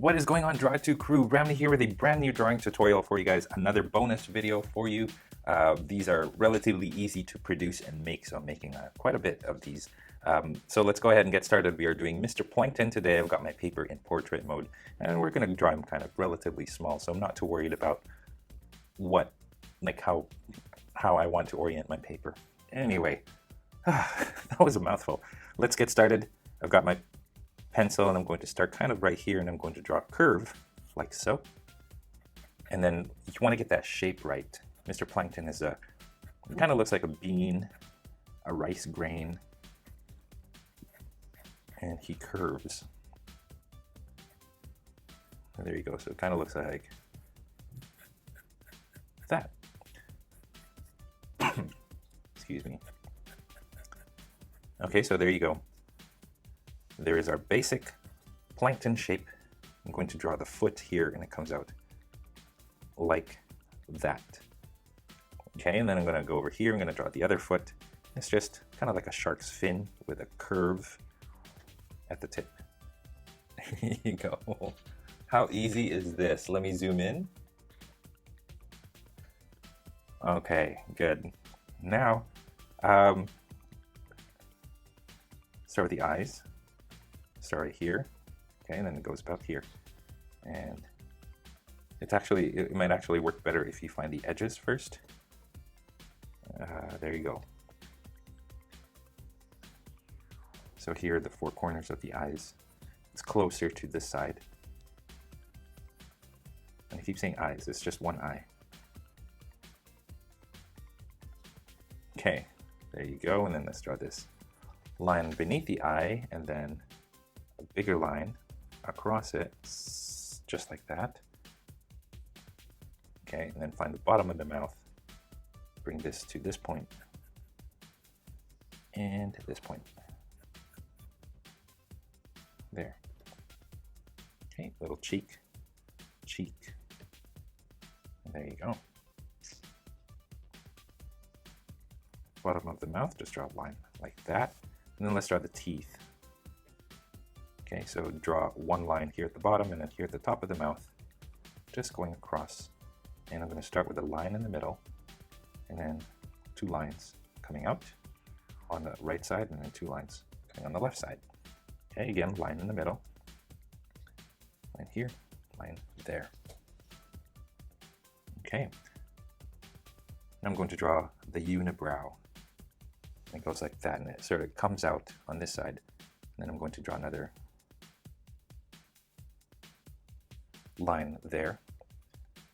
What is going on, Draw2 crew? Ramny here with a brand new drawing tutorial for you guys. Another bonus video for you. These are relatively easy to produce and make, so I'm making quite a bit of these. So let's go ahead and get started. We are doing Mr. Plankton today. I've got my paper in portrait mode, and we're going to draw him kind of relatively small, so I'm not too worried about how I want to orient my paper. Anyway, that was a mouthful. Let's get started. I've got my pencil and I'm going to start kind of right here, and I'm going to draw a curve like so. And then you want to get that shape right. Mr. Plankton is it kind of looks like a bean, a rice grain, and he curves. And there you go. So it kind of looks like that. Excuse me. Okay, so there you go. There is our basic plankton shape. I'm going to draw the foot here, and it comes out like that. Okay, and then I'm going to go over here. I'm going to draw the other foot. It's just kind of like a shark's fin with a curve at the tip. There you go. How easy is this? Let me zoom in. Okay, good. Now, start with the eyes. Start right here, okay, and then it goes about here. And it might actually work better if you find the edges first. There you go. So here are the four corners of the eyes. It's closer to this side. And I keep saying eyes, it's just one eye. Okay, there you go, and then let's draw this line beneath the eye, and then a bigger line across it, just like that. Okay, and then find the bottom of the mouth. Bring this to this point, and to this point. There. Okay, little cheek. And there you go. Bottom of the mouth, just draw a line like that. And then let's draw the teeth. Okay, so draw one line here at the bottom and then here at the top of the mouth, just going across. And I'm going to start with a line in the middle, and then two lines coming out on the right side, and then two lines coming on the left side. Okay, again, line in the middle, line here, line there. Okay, now I'm going to draw the unibrow. It goes like that, and it sort of comes out on this side. And then I'm going to draw another line there.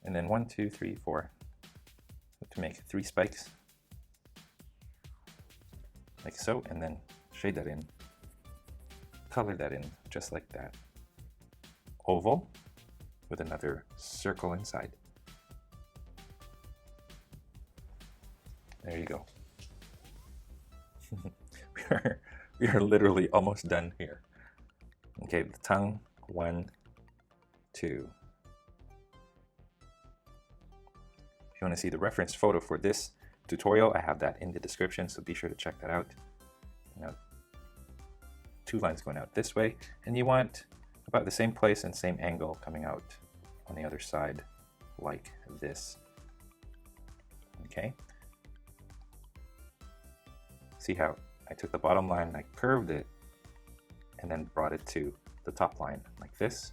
And then 1, 2, 3, 4, to make 3 spikes, like so, and then shade that in, color that in, just like that. Oval with another circle inside. There you go. we are literally almost done here. Okay, the tongue, 1, 2. If you want to see the reference photo for this tutorial, I have that in the description, so be sure to check that out. Now, 2 lines going out this way, and you want about the same place and same angle coming out on the other side, like this. Okay. See how I took the bottom line, I curved it, and then brought it to the top line like this.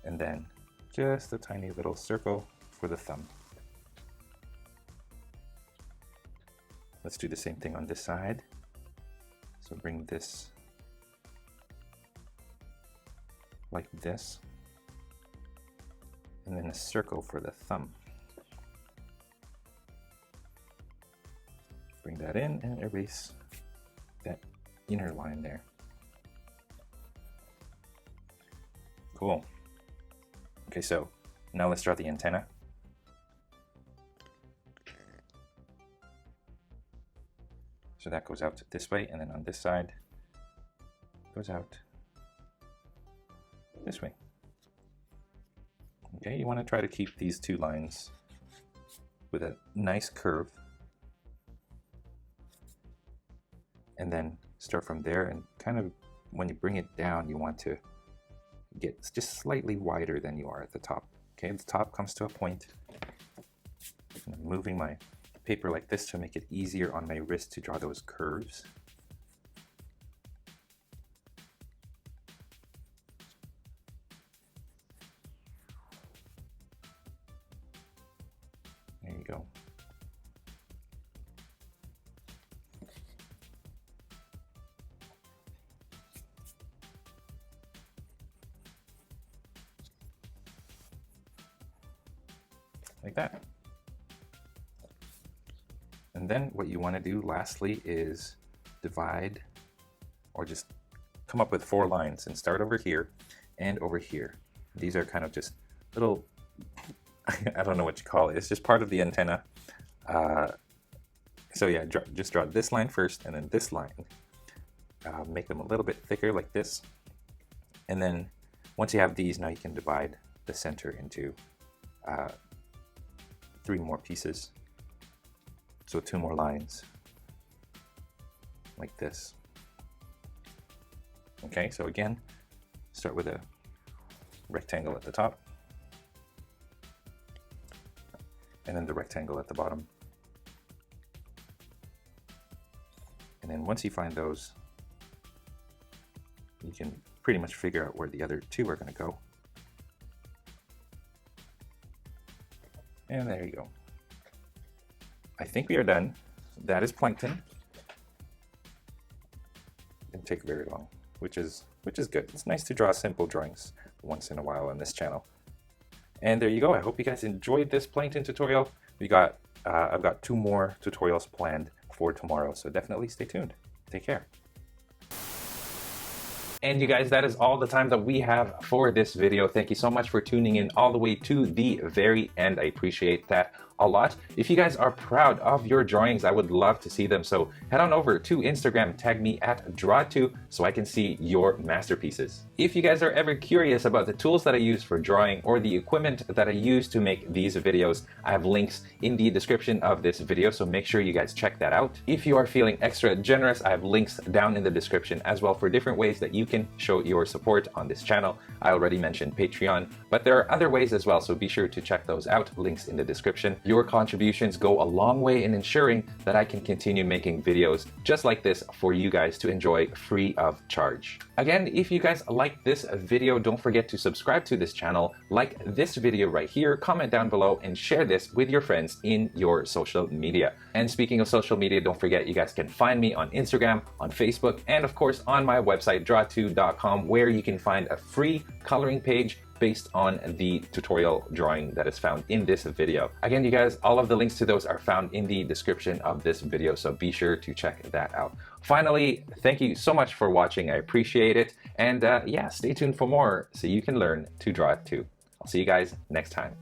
And then just a tiny little circle for the thumb. Let's do the same thing on this side. So bring this like this, and then a circle for the thumb. Bring that in and erase that inner line there. Cool. Okay, so now let's draw the antenna. So that goes out this way, and then on this side, goes out this way. Okay, you want to try to keep these 2 lines with a nice curve. And then start from there and kind of when you bring it down, you want to get just slightly wider than you are at the top. Okay, the top comes to a point. I'm moving my paper like this to make it easier on my wrist to draw those curves. There you go. Like that. And then what you want to do lastly is divide, or just come up with 4 lines and start over here and over here. These are kind of just little, I don't know what you call it, it's just part of the antenna. So yeah, just draw this line first and then this line. Make them a little bit thicker like this. And then once you have these, now you can divide the center into 3 more pieces. So 2 more lines like this. Okay, so again, start with a rectangle at the top and then the rectangle at the bottom. And then once you find those, you can pretty much figure out where the other 2 are going to go. And there you go. I think we are done. That is Plankton. Didn't take very long, which is good. It's nice to draw simple drawings once in a while on this channel. And there you go. I hope you guys enjoyed this Plankton tutorial. I've got 2 more tutorials planned for tomorrow, so definitely stay tuned. Take care. And you guys, that is all the time that we have for this video. Thank you so much for tuning in all the way to the very end. I appreciate that a lot. If you guys are proud of your drawings, I would love to see them. So head on over to Instagram, tag me at draw2 so I can see your masterpieces. If you guys are ever curious about the tools that I use for drawing or the equipment that I use to make these videos, I have links in the description of this video, so make sure you guys check that out. If you are feeling extra generous, I have links down in the description as well for different ways that you can show your support on this channel. I already mentioned Patreon, but there are other ways as well, so be sure to check those out. Links in the description. Your contributions go a long way in ensuring that I can continue making videos just like this for you guys to enjoy free of charge. Again, if you guys like this video, don't forget to subscribe to this channel, like this video right here, comment down below, and share this with your friends in your social media. And speaking of social media, don't forget you guys can find me on Instagram, on Facebook, and of course on my website draw2.com, where you can find a free coloring page based on the tutorial drawing that is found in this video. Again, you guys, all of the links to those are found in the description of this video, so be sure to check that out. Finally, thank you so much for watching. I appreciate it. And yeah, stay tuned for more so you can learn to draw too. I'll see you guys next time.